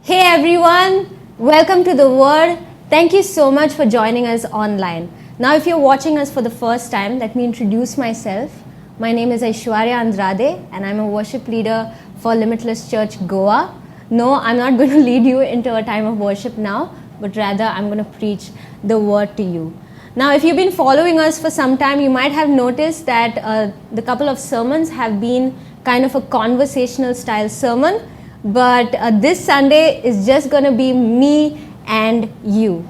Hey everyone, welcome to The Word. Thank you so much for joining us online. Now, if you're watching us for the first time, let me introduce myself. My name is Aishwarya Andrade, and I'm a worship leader for Limitless Church Goa. No, I'm not going to lead you into a time of worship now, but rather I'm going to preach the Word to you. Now, if you've been following us for some time, you might have noticed that the couple of sermons have been kind of a conversational style sermon. But this Sunday is just going to be me and you.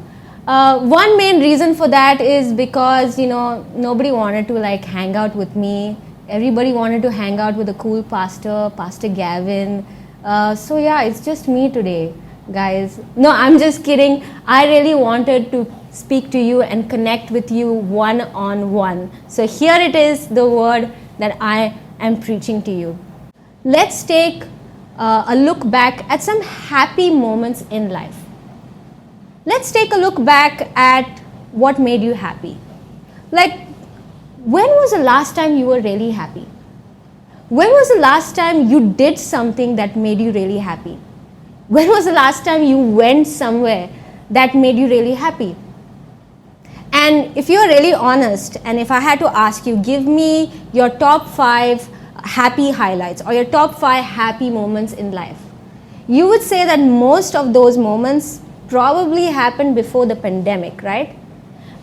One main reason for that is because, nobody wanted to hang out with me. Everybody wanted to hang out with a cool pastor, Pastor Gavin. So yeah, it's just me today, guys. No, I'm just kidding. I really wanted to speak to you and connect with you one-on-one. So here it is, the word that I am preaching to you. Let's take a look back at some happy moments in life. Let's take a look back at what made you happy. Like, when was the last time you were really happy? When was the last time you did something that made you really happy? When was the last time you went somewhere that made you really happy? And if you're really honest, and if I had to ask you, give me your top 5 happy highlights or your top 5 happy moments in life, you would say that most of those moments probably happened before the pandemic, right?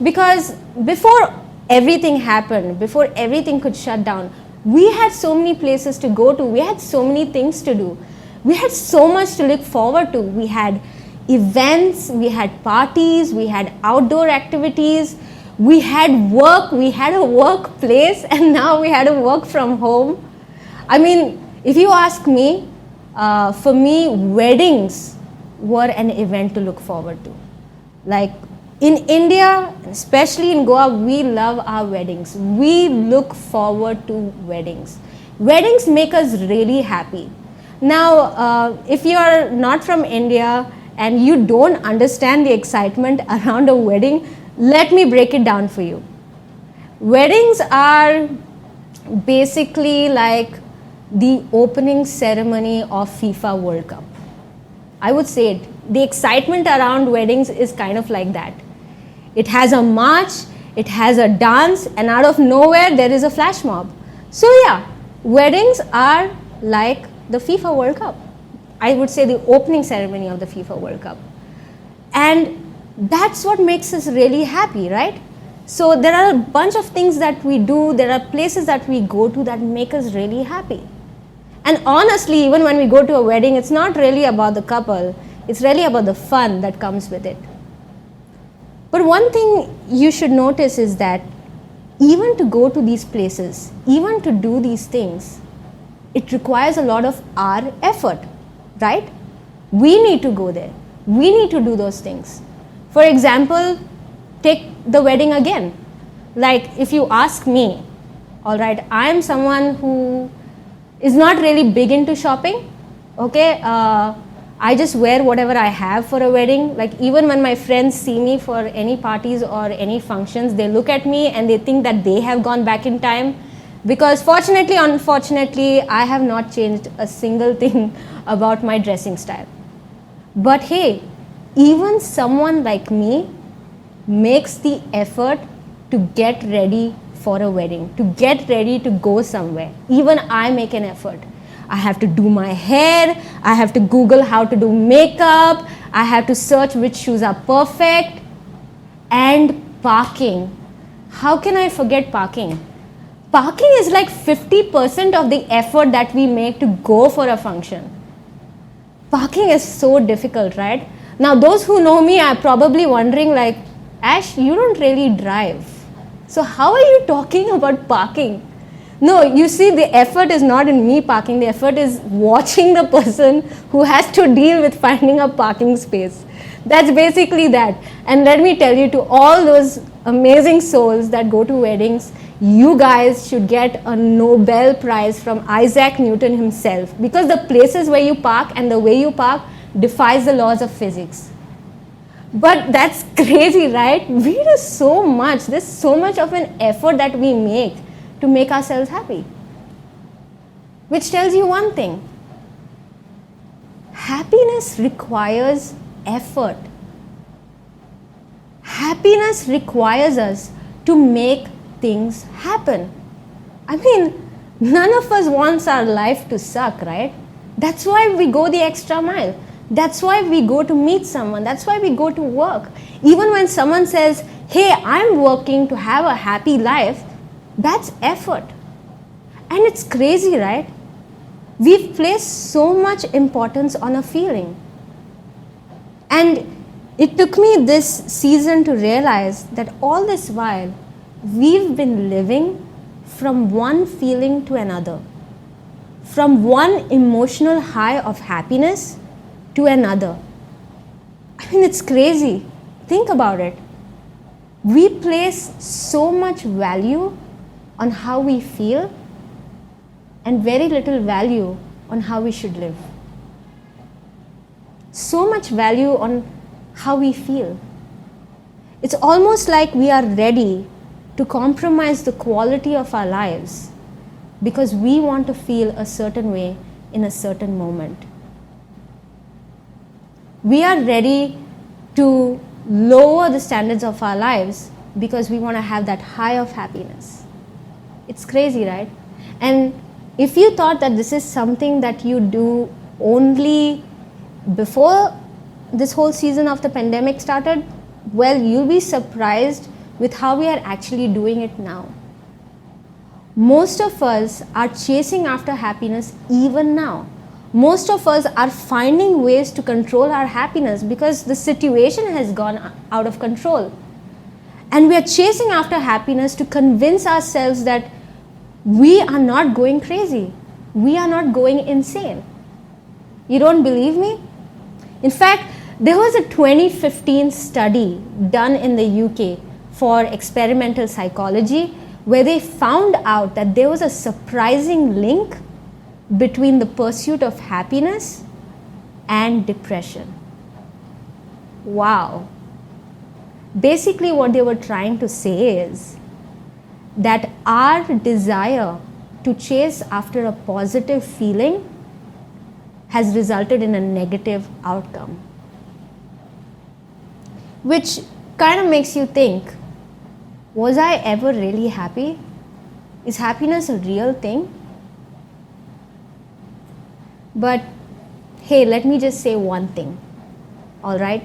Because before everything happened, before everything could shut down, we had so many places to go to, we had so many things to do, we had so much to look forward to. We had events, we had parties, we had outdoor activities, we had work, we had a workplace, and now we had to work from home. I mean, if you ask me, for me, weddings were an event to look forward to. Like in India, especially in Goa, we love our weddings. We look forward to weddings. Weddings make us really happy. Now, if you're not from India and you don't understand the excitement around a wedding, let me break it down for you. Weddings are basically like the opening ceremony of FIFA World Cup. I would say it. The excitement around weddings is kind of like that. It has a march, it has a dance, and out of nowhere there is a flash mob. So yeah, weddings are like the FIFA World Cup. I would say the opening ceremony of the FIFA World Cup. And that's what makes us really happy, right? So there are a bunch of things that we do, there are places that we go to that make us really happy. And honestly, even when we go to a wedding, it's not really about the couple, it's really about the fun that comes with it. But one thing you should notice is that even to go to these places, even to do these things, it requires a lot of our effort, right? We need to go there. We need to do those things. For example, take the wedding again. Like if you ask me, all right, I'm someone who is not really big into shopping, okay? I just wear whatever I have for a wedding. Like even when my friends see me for any parties or any functions, they look at me and they think that they have gone back in time. Because fortunately, unfortunately, I have not changed a single thing about my dressing style. But hey, even someone like me makes the effort to get ready for a wedding, to get ready to go somewhere. Even I make an effort. I have to do my hair, I have to Google how to do makeup, I have to search which shoes are perfect. And parking. How can I forget parking? Parking is like 50% of the effort that we make to go for a function. Parking is so difficult, right? Now those who know me are probably wondering like, Ash, you don't really drive. So how are you talking about parking? No, you see, the effort is not in me parking. The effort is watching the person who has to deal with finding a parking space. That's basically that. And let me tell you, to all those amazing souls that go to weddings, you guys should get a Nobel Prize from Isaac Newton himself, because the places where you park and the way you park defies the laws of physics. But that's crazy, right? We do so much. There's so much of an effort that we make to make ourselves happy. Which tells you one thing. happiness requires effort. Happiness requires us to make things happen. I mean, none of us wants our life to suck, right? That's why we go the extra mile. That's why we go to meet someone. That's why we go to work. Even when someone says, hey, I'm working to have a happy life, that's effort. And it's crazy, right? We've placed so much importance on a feeling. And it took me this season to realize that all this while, we've been living from one feeling to another. From one emotional high of happiness to another. I mean, it's crazy. Think about it. We place so much value on how we feel and very little value on how we should live. So much value on how we feel. It's almost like we are ready to compromise the quality of our lives because we want to feel a certain way in a certain moment. We are ready to lower the standards of our lives because we want to have that high of happiness. It's crazy, right? And if you thought that this is something that you do only before this whole season of the pandemic started, well, you'll be surprised with how we are actually doing it now. Most of us are chasing after happiness even now. Most of us are finding ways to control our happiness because the situation has gone out of control. And we are chasing after happiness to convince ourselves that we are not going crazy. We are not going insane. You don't believe me? In fact, there was a 2015 study done in the UK for experimental psychology where they found out that there was a surprising link between the pursuit of happiness and depression. Wow. Basically, what they were trying to say is that our desire to chase after a positive feeling has resulted in a negative outcome. Which kind of makes you think, was I ever really happy? Is happiness a real thing? But hey, let me just say one thing, all right?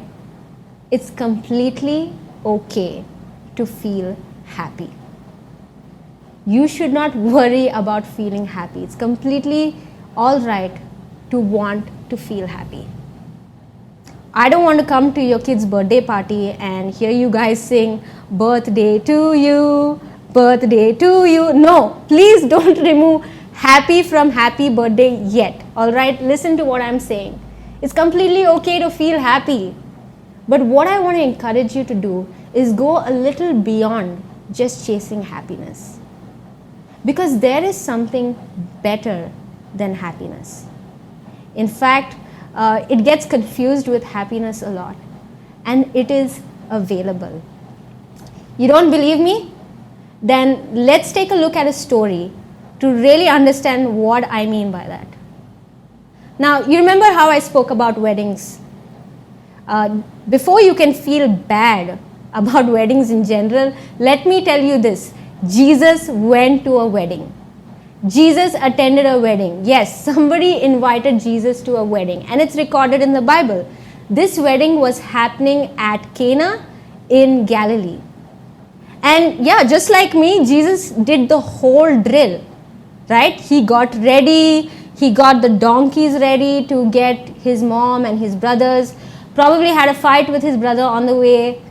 It's completely okay to feel happy. You should not worry about feeling happy. It's completely all right to want to feel happy. I don't want to come to your kid's birthday party and hear you guys sing birthday to you, birthday to you. No, please don't remove happy from happy birthday yet. All right, listen to what I'm saying. It's completely okay to feel happy. But what I want to encourage you to do is go a little beyond just chasing happiness. Because there is something better than happiness. In fact, it gets confused with happiness a lot. And it is available. You don't believe me? Then let's take a look at a story to really understand what I mean by that. Now, you remember how I spoke about weddings? Before you can feel bad about weddings in general, let me tell you this. Jesus went to a wedding. Jesus attended a wedding. Yes, somebody invited Jesus to a wedding, and it's recorded in the Bible. This wedding was happening at Cana in Galilee. And yeah, just like me, Jesus did the whole drill, right? He got ready, he got the donkeys ready to get his mom and his brothers, probably had a fight with his brother on the way.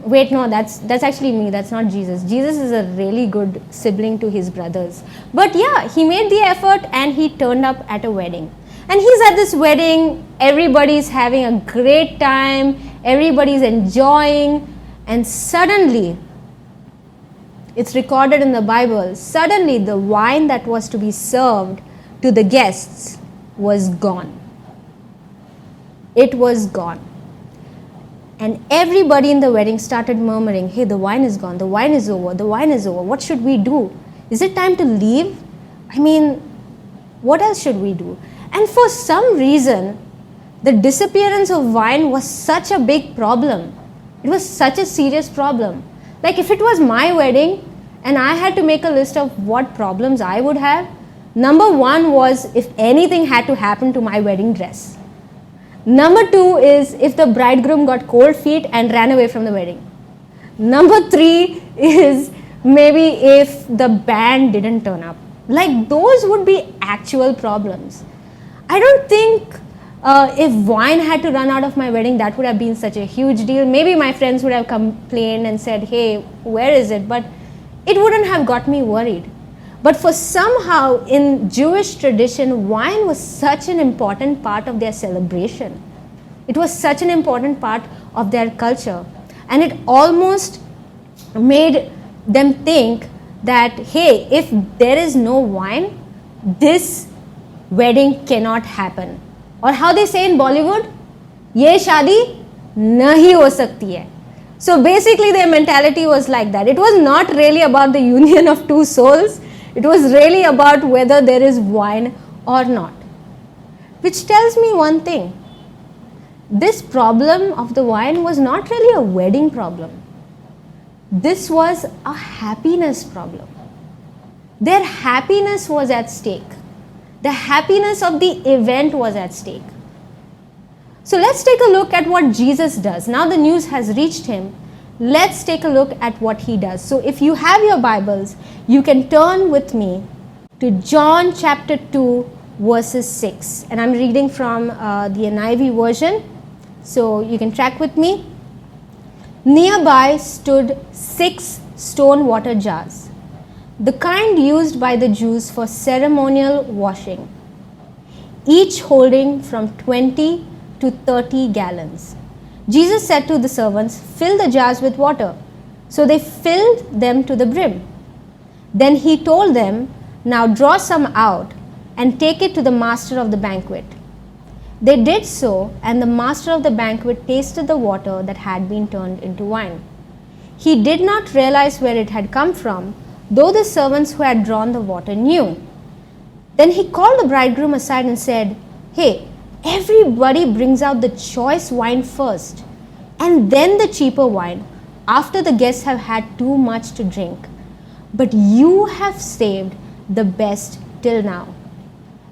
Wait, no, that's actually me. That's not Jesus. Jesus is a really good sibling to his brothers. But yeah, he made the effort and he turned up at a wedding. And he's at this wedding. Everybody's having a great time. Everybody's enjoying. And suddenly, it's recorded in the Bible, suddenly the wine that was to be served to the guests was gone. It was gone. And everybody in the wedding started murmuring, hey, the wine is gone, the wine is over, the wine is over. What should we do? Is it time to leave? I mean, what else should we do? And for some reason, The disappearance of wine was such a big problem. It was such a serious problem. Like if it was my wedding and I had to make a list of what problems I would have, number one was if anything had to happen to my wedding dress. Number two is if the bridegroom got cold feet and ran away from the wedding. Number three is maybe if the band didn't turn up. Like those would be actual problems. I don't think if wine had to run out of my wedding, that would have been such a huge deal. Maybe my friends would have complained and said, hey, where is it? But it wouldn't have got me worried. But for somehow in Jewish tradition, wine was such an important part of their celebration. It was such an important part of their culture. And it almost made them think that, hey, if there is no wine, this wedding cannot happen. Or how they say in Bollywood, ye shadi nahi ho sakti hai. So basically their mentality was like that. It was not really about the union of two souls. It was really about whether there is wine or not. Which tells me one thing. This problem of the wine was not really a wedding problem. This was a happiness problem. Their happiness was at stake. The happiness of the event was at stake. So let's take a look at what Jesus does. Now the news has reached him. Let's take a look at what he does. So if you have your Bibles, you can turn with me to John chapter 2 verses 6. And I'm reading from the NIV version. So you can track with me. Nearby stood 6 stone water jars, the kind used by the Jews for ceremonial washing, each holding from 20 to 30 gallons. Jesus said to the servants, fill the jars with water. So they filled them to the brim. Then he told them, now draw some out and take it to the master of the banquet. They did so, and the master of the banquet tasted the water that had been turned into wine. He did not realize where it had come from, though the servants who had drawn the water knew. Then he called the bridegroom aside and said, hey, everybody brings out the choice wine first, and then the cheaper wine, after the guests have had too much to drink. But you have saved the best till now.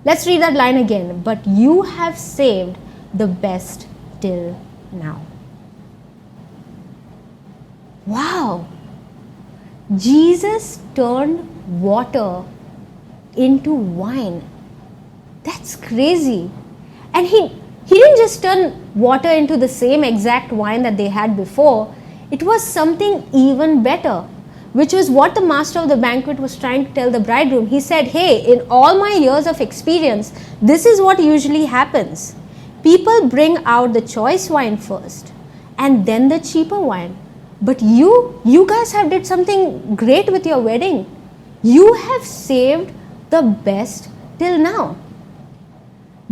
Let's read that line again. But you have saved the best till now. Wow. Jesus turned water into wine. That's crazy. And he didn't just turn water into the same exact wine that they had before. It was something even better, which was what the master of the banquet was trying to tell the bridegroom. He said, hey, in all my years of experience, this is what usually happens. People bring out the choice wine first and then the cheaper wine. But you guys have did something great with your wedding. You have saved the best till now.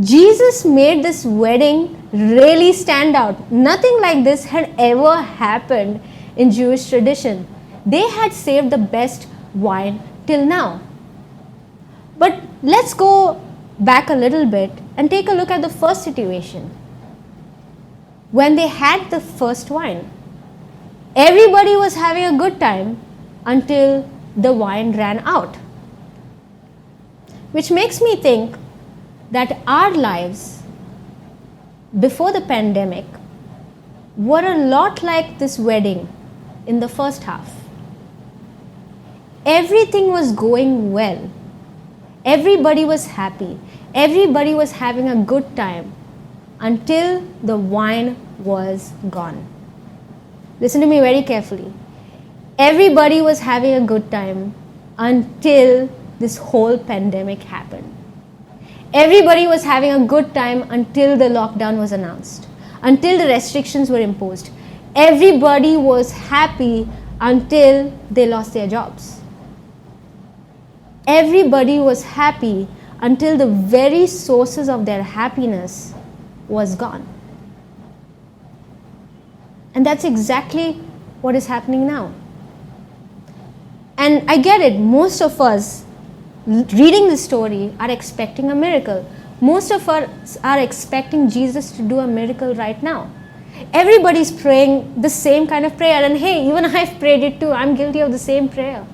Jesus made this wedding really stand out. Nothing like this had ever happened in Jewish tradition. They had saved the best wine till now. But let's go back a little bit and take a look at the first situation. When they had the first wine, everybody was having a good time until the wine ran out. Which makes me think that our lives before the pandemic were a lot like this wedding in the first half. Everything was going well. Everybody was happy. Everybody was having a good time until the wine was gone. Listen to me very carefully. Everybody was having a good time until this whole pandemic happened. Everybody was having a good time until the lockdown was announced, until the restrictions were imposed. Everybody was happy until they lost their jobs. Everybody was happy until the very sources of their happiness was gone. And that's exactly what is happening now. And I get it, most of us reading this story are expecting a miracle. most of us are expecting Jesus to do a miracle right now. Everybody's praying the same kind of prayer, and hey, even I've prayed it too. I'm guilty of the same prayer.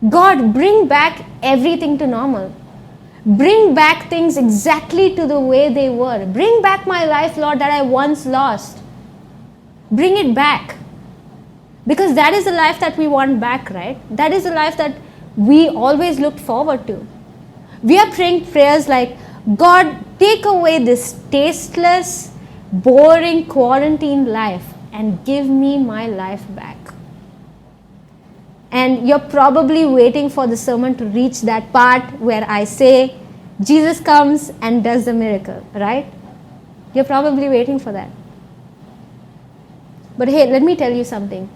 God, bring back everything to normal. Bring back things exactly to the way they were. Bring back my life, Lord, that I once lost. Bring it back. Because that is the life that we want back, right? That is the life that we always looked forward to. We are praying prayers like, God, take away this tasteless, boring quarantine life and give me my life back. And you're probably waiting for the sermon to reach that part where I say, Jesus comes and does the miracle, right? You're probably waiting for that. But hey, let me tell you something.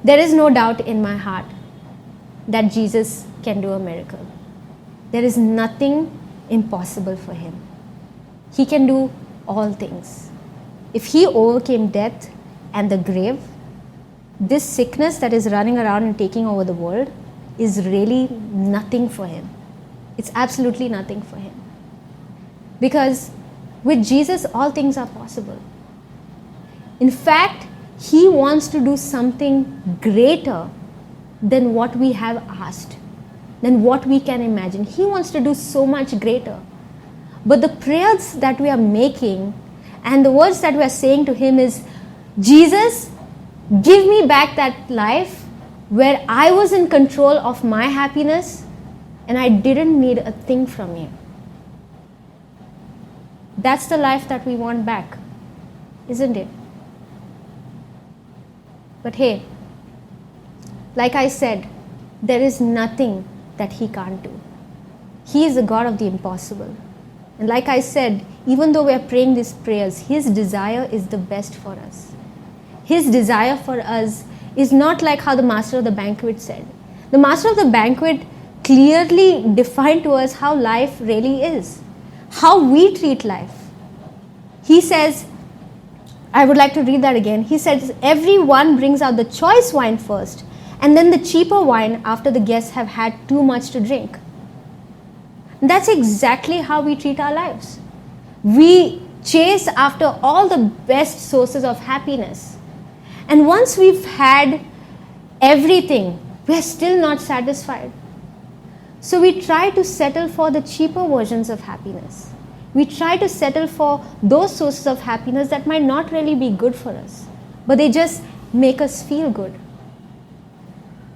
There is no doubt in my heart that Jesus can do a miracle. There is nothing impossible for him. He can do all things. If he overcame death and the grave, this sickness that is running around and taking over the world is really nothing for him. It's absolutely nothing for him. Because with Jesus, all things are possible. In fact, he wants to do something greater than what we have asked, than what we can imagine. He wants to do so much greater. But the prayers that we are making and the words that we are saying to him is, Jesus, give me back that life where I was in control of my happiness and I didn't need a thing from you. That's the life that we want back, isn't it? But hey, like I said, there is nothing that he can't do. He is the God of the impossible. And like I said, even though we are praying these prayers, his desire is the best for us. His desire for us is not like how the master of the banquet said. The master of the banquet clearly defined to us how life really is, how we treat life. He says, I would like to read that again. He says, everyone brings out the choice wine first, and then the cheaper wine after the guests have had too much to drink. And that's exactly how we treat our lives. We chase after all the best sources of happiness. And once we've had everything, we're still not satisfied. So we try to settle for the cheaper versions of happiness. We try to settle for those sources of happiness that might not really be good for us, but they just make us feel good.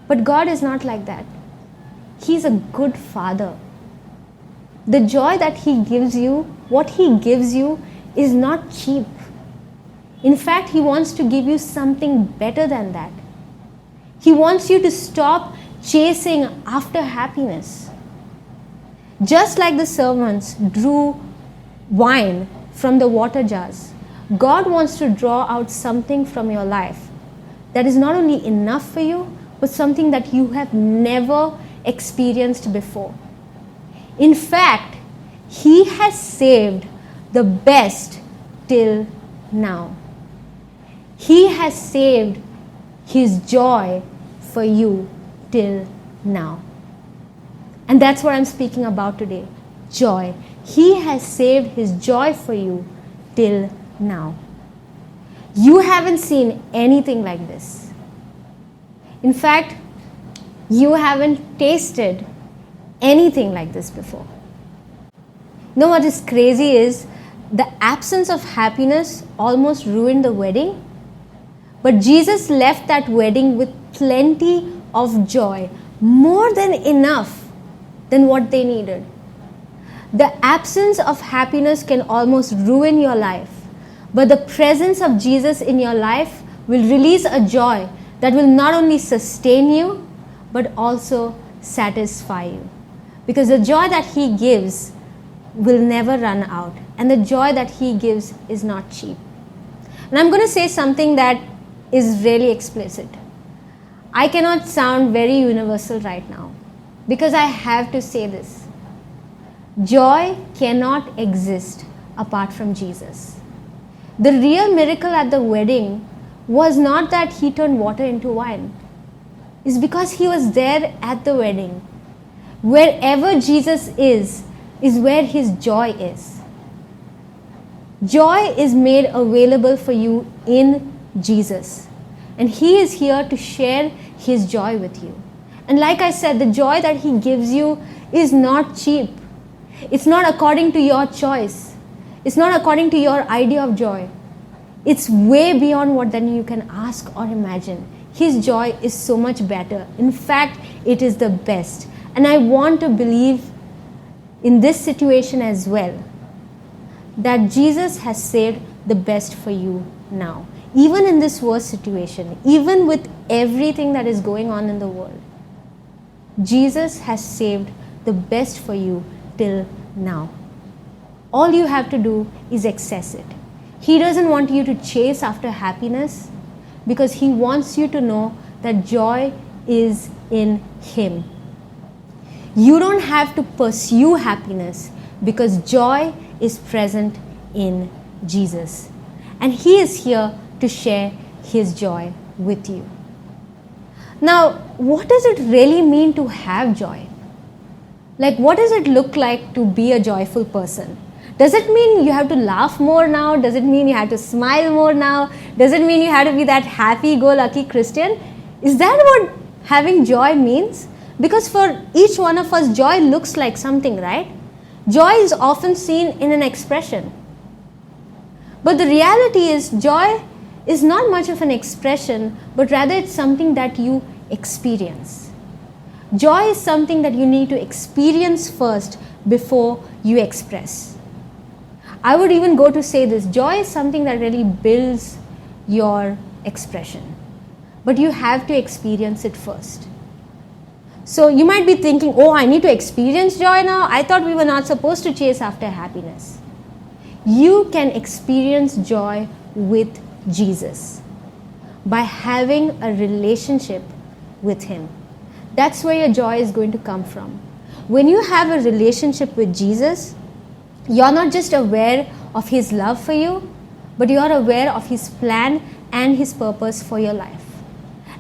But God is not like that. He's a good Father. The joy that he gives you, what he gives you, is not cheap. In fact, he wants to give you something better than that. He wants you to stop chasing after happiness. Just like the servants drew wine from the water jars, God wants to draw out something from your life that is not only enough for you, but something that you have never experienced before. In fact, he has saved the best till now. He has saved his joy for you till now. And that's what I'm speaking about today. Joy. He has saved his joy for you till now. You haven't seen anything like this. In fact, you haven't tasted anything like this before. You know what is crazy is the absence of happiness almost ruined the wedding. But Jesus left that wedding with plenty of joy, more than enough than what they needed. The absence of happiness can almost ruin your life, but the presence of Jesus in your life will release a joy that will not only sustain you, but also satisfy you. Because the joy that he gives will never run out, and the joy that he gives is not cheap. And I'm going to say something that is really explicit. I cannot sound very universal right now, because I have to say this. Joy cannot exist apart from Jesus. The real miracle at the wedding was not that he turned water into wine. It's because he was there at the wedding. Wherever Jesus is, is where His joy is. Joy is made available for you in Jesus. And He is here to share His joy with you. And like I said, the joy that He gives you is not cheap. It's not according to your choice. It's not according to your idea of joy. It's way beyond what then you can ask or imagine. His joy is so much better. In fact, it is the best. And I want to believe in this situation as well, that Jesus has saved the best for you now. Even in this worst situation, even with everything that is going on in the world, Jesus has saved the best for you till now. All you have to do is access it. He doesn't want you to chase after happiness, because He wants you to know that joy is in Him. You don't have to pursue happiness, because joy is present in Jesus. And He is here to share His joy with you. Now, what does it really mean to have joy? Like, what does it look like to be a joyful person? Does it mean you have to laugh more now? Does it mean you have to smile more now? Does it mean you have to be that happy-go-lucky Christian? Is that what having joy means? Because for each one of us, joy looks like something, right? Joy is often seen in an expression. But the reality is, joy is not much of an expression, but rather it's something that you experience. Joy is something that you need to experience first before you express. I would even go to say this: joy is something that really builds your expression. But you have to experience it first. So you might be thinking, oh, I need to experience joy now? I thought we were not supposed to chase after happiness. You can experience joy with Jesus by having a relationship with Him. That's where your joy is going to come from. When you have a relationship with Jesus, you're not just aware of His love for you, but you're aware of His plan and His purpose for your life.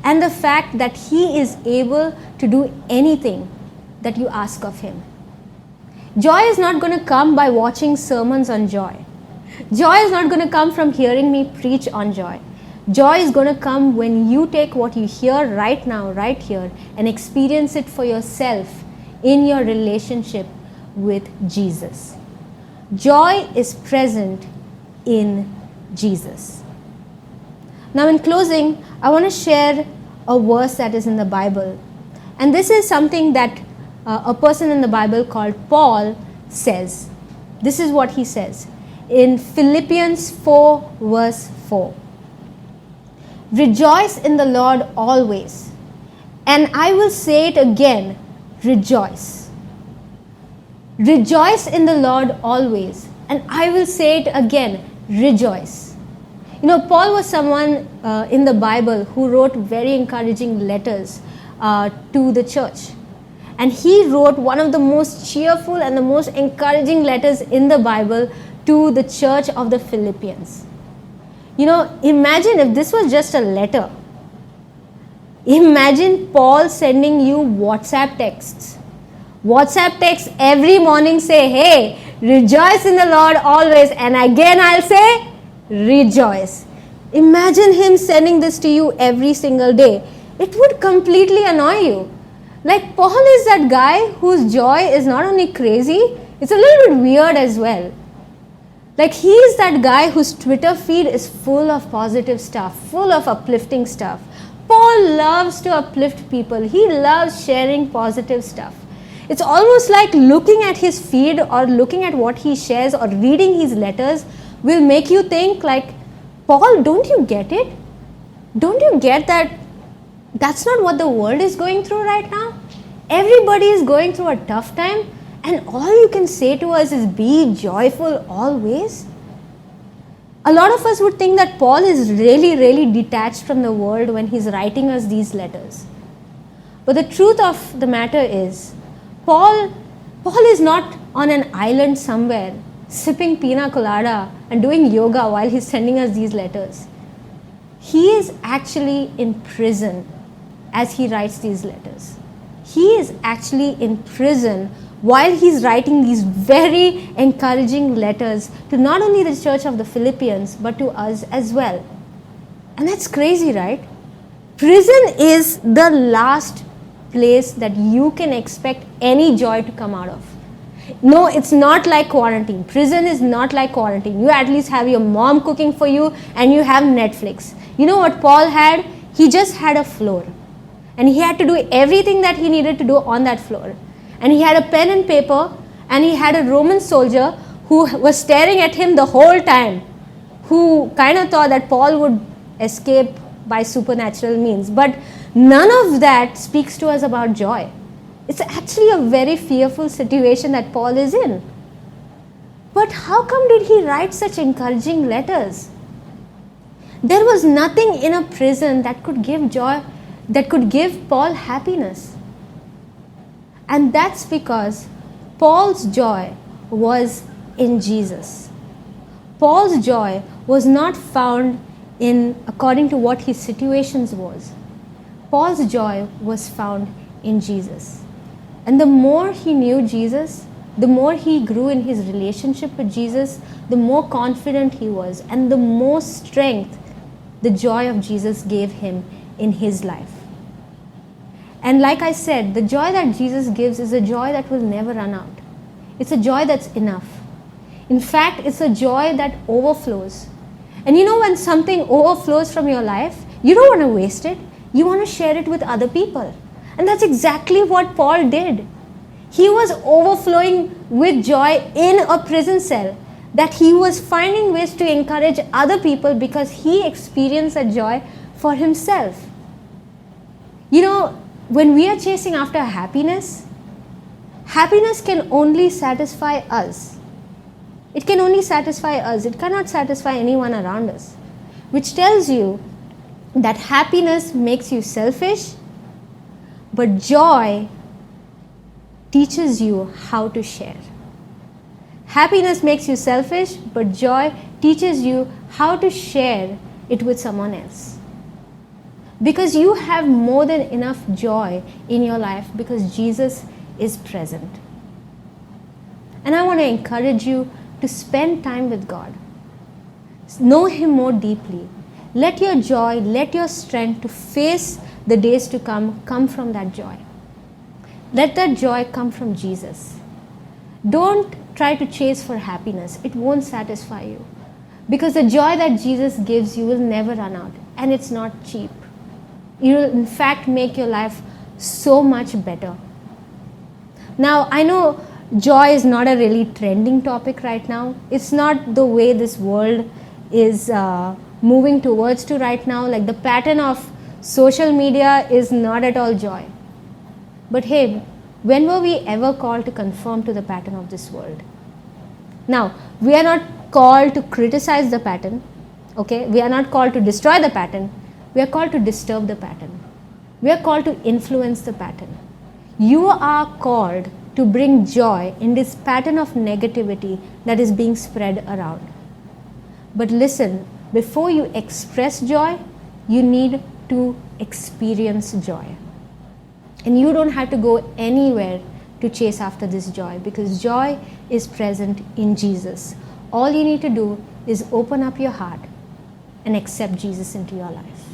And the fact that He is able to do anything that you ask of Him. Joy is not going to come by watching sermons on joy. Joy is not going to come from hearing me preach on joy. Joy is going to come when you take what you hear right now, right here, and experience it for yourself in your relationship with Jesus. Joy is present in Jesus. Now, in closing, I want to share a verse that is in the Bible. And this is something that a person in the Bible called Paul says. This is what he says in Philippians 4 verse 4. Rejoice in the Lord always. And I will say it again, rejoice. Rejoice in the Lord always. And I will say it again, rejoice. You know, Paul was someone in the Bible who wrote very encouraging letters to the church. And he wrote one of the most cheerful and the most encouraging letters in the Bible to the church of the Philippians. You know, imagine if this was just a letter. Imagine Paul sending you WhatsApp texts. WhatsApp texts every morning say, hey, rejoice in the Lord always. And again I'll say, rejoice. Imagine him sending this to you every single day. It would completely annoy you. Like, Paul is that guy whose joy is not only crazy, it's a little bit weird as well. Like, he is that guy whose Twitter feed is full of positive stuff, full of uplifting stuff. Paul loves to uplift people. He loves sharing positive stuff. It's almost like looking at his feed or looking at what he shares or reading his letters will make you think like, Paul, don't you get it? Don't you get that that's not what the world is going through right now? Everybody is going through a tough time, and all you can say to us is be joyful always. A lot of us would think that Paul is really, really detached from the world when he's writing us these letters. But the truth of the matter is, Paul is not on an island somewhere sipping pina colada and doing yoga while he's sending us these letters. He is actually in prison as he writes these letters. He is actually in prison while he's writing these very encouraging letters to not only the church of the Philippians, but to us as well. And that's crazy, right? Prison is the last place that you can expect any joy to come out of. No, it's not like quarantine. Prison is not like quarantine. You at least have your mom cooking for you and you have Netflix. You know what Paul had? He just had a floor. And he had to do everything that he needed to do on that floor. And he had a pen and paper, and he had a Roman soldier who was staring at him the whole time, who kind of thought that Paul would escape by supernatural means. But none of that speaks to us about joy. It's actually a very fearful situation that Paul is in. But how come did he write such encouraging letters? There was nothing in a prison that could give joy, that could give Paul happiness. And that's because Paul's joy was in Jesus. Paul's joy was not found in according to what his situations was. Paul's joy was found in Jesus. And the more he knew Jesus, the more he grew in his relationship with Jesus, the more confident he was, and the more strength the joy of Jesus gave him in his life. And like I said, the joy that Jesus gives is a joy that will never run out. It's a joy that's enough. In fact, it's a joy that overflows. And you know, when something overflows from your life, you don't want to waste it. You want to share it with other people. And that's exactly what Paul did. He was overflowing with joy in a prison cell, that he was finding ways to encourage other people because he experienced that joy for himself. You know, when we are chasing after happiness, happiness can only satisfy us. It can only satisfy us. It cannot satisfy anyone around us. Which tells you that happiness makes you selfish, but joy teaches you how to share. Happiness makes you selfish, but joy teaches you how to share it with someone else. Because you have more than enough joy in your life because Jesus is present. And I want to encourage you to spend time with God. Know Him more deeply. Let your joy, let your strength to face the days to come from that joy. Let that joy come from Jesus. Don't try to chase for happiness. It won't satisfy you. Because the joy that Jesus gives you will never run out. And it's not cheap. It will in fact make your life so much better. Now, I know joy is not a really trending topic right now. It's not the way this world is moving towards to right now. Like the pattern of social media is not at all joy. But hey, when were we ever called to conform to the pattern of this world? Now, we are not called to criticize the pattern. Okay? We are not called to destroy the pattern. We are called to disturb the pattern. We are called to influence the pattern. You are called to bring joy in this pattern of negativity that is being spread around. But listen, before you express joy, you need to experience joy. And you don't have to go anywhere to chase after this joy because joy is present in Jesus. All you need to do is open up your heart and accept Jesus into your life.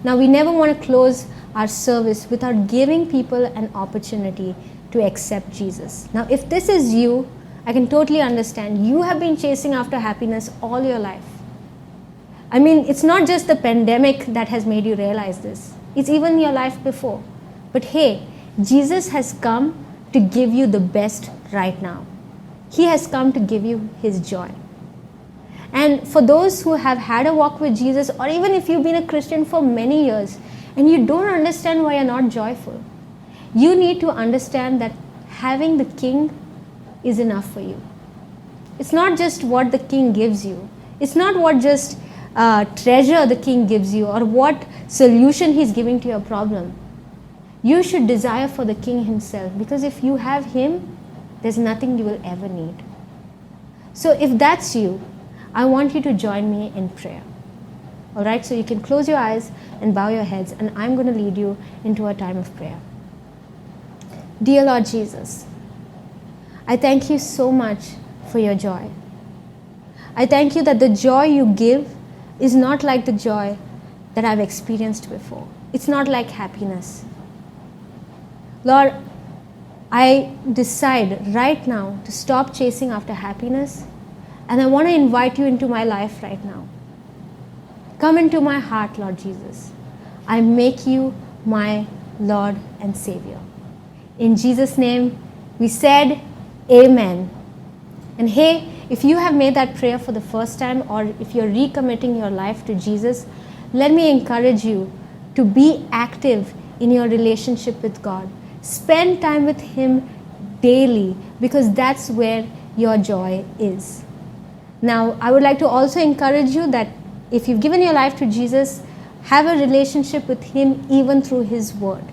Now, we never want to close our service without giving people an opportunity to accept Jesus. Now, if this is you, I can totally understand. You have been chasing after happiness all your life. I mean, it's not just the pandemic that has made you realize this. It's even your life before. But hey, Jesus has come to give you the best right now. He has come to give you His joy. And for those who have had a walk with Jesus, or even if you've been a Christian for many years and you don't understand why you're not joyful, you need to understand that having the King is enough for you. It's not just what the King gives you. It's not what just treasure the King gives you or what solution He's giving to your problem. You should desire for the King Himself, because if you have Him, there's nothing you will ever need. So if that's you, I want you to join me in prayer. All right, so you can close your eyes and bow your heads, and I'm going to lead you into a time of prayer. Dear Lord Jesus, I thank you so much for your joy. I thank you that the joy you give is not like the joy that I've experienced before. It's not like happiness. Lord, I decide right now to stop chasing after happiness, and I want to invite you into my life right now. Come into my heart, Lord Jesus. I make you my Lord and Savior. In Jesus' name, we said Amen. And hey, if you have made that prayer for the first time, or if you're recommitting your life to Jesus, let me encourage you to be active in your relationship with God. Spend time with Him daily, because that's where your joy is. Now, I would like to also encourage you that if you've given your life to Jesus, have a relationship with Him even through His Word.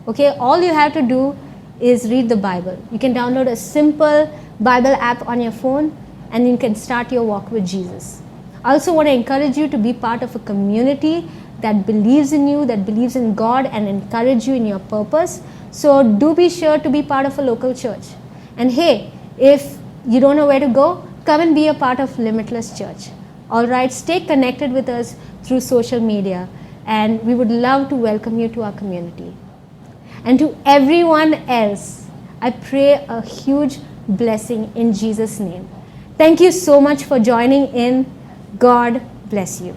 Okay, all you have to do is read the Bible. You can download a simple Bible app on your phone, and you can start your walk with Jesus. I also want to encourage you to be part of a community that believes in you, that believes in God, and encourage you in your purpose. So do be sure to be part of a local church. And hey, if you don't know where to go, come and be a part of Limitless Church. All right, stay connected with us through social media, and we would love to welcome you to our community. And to everyone else, I pray a huge blessing in Jesus' name. Thank you so much for joining in. God bless you.